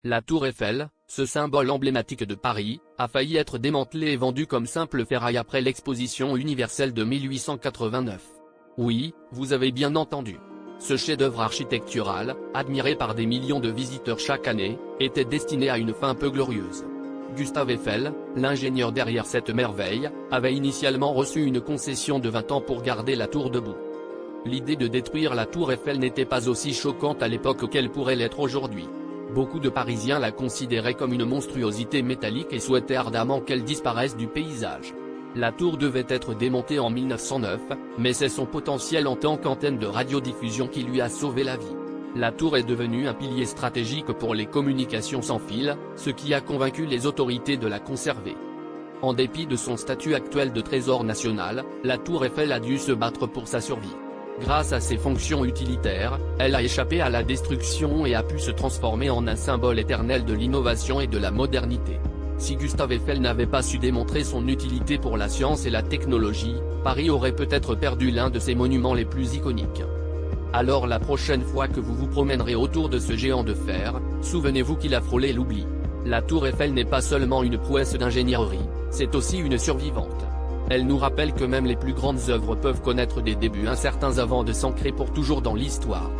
La tour Eiffel, ce symbole emblématique de Paris, a failli être démantelé et vendu comme simple ferraille après l'exposition universelle de 1889. Oui, vous avez bien entendu. Ce chef-d'œuvre architectural, admiré par des millions de visiteurs chaque année, était destiné à une fin peu glorieuse. Gustave Eiffel, l'ingénieur derrière cette merveille, avait initialement reçu une concession de 20 ans pour garder la tour debout. L'idée de détruire la tour Eiffel n'était pas aussi choquante à l'époque qu'elle pourrait l'être aujourd'hui. Beaucoup de Parisiens la considéraient comme une monstruosité métallique et souhaitaient ardemment qu'elle disparaisse du paysage. La tour devait être démontée en 1909, mais c'est son potentiel en tant qu'antenne de radiodiffusion qui lui a sauvé la vie. La tour est devenue un pilier stratégique pour les communications sans fil, ce qui a convaincu les autorités de la conserver. En dépit de son statut actuel de trésor national, la tour Eiffel a dû se battre pour sa survie. Grâce à ses fonctions utilitaires, elle a échappé à la destruction et a pu se transformer en un symbole éternel de l'innovation et de la modernité. Si Gustave Eiffel n'avait pas su démontrer son utilité pour la science et la technologie, Paris aurait peut-être perdu l'un de ses monuments les plus iconiques. Alors la prochaine fois que vous vous promènerez autour de ce géant de fer, souvenez-vous qu'il a frôlé l'oubli. La tour Eiffel n'est pas seulement une prouesse d'ingénierie, c'est aussi une survivante. Elle nous rappelle que même les plus grandes œuvres peuvent connaître des débuts incertains avant de s'ancrer pour toujours dans l'histoire.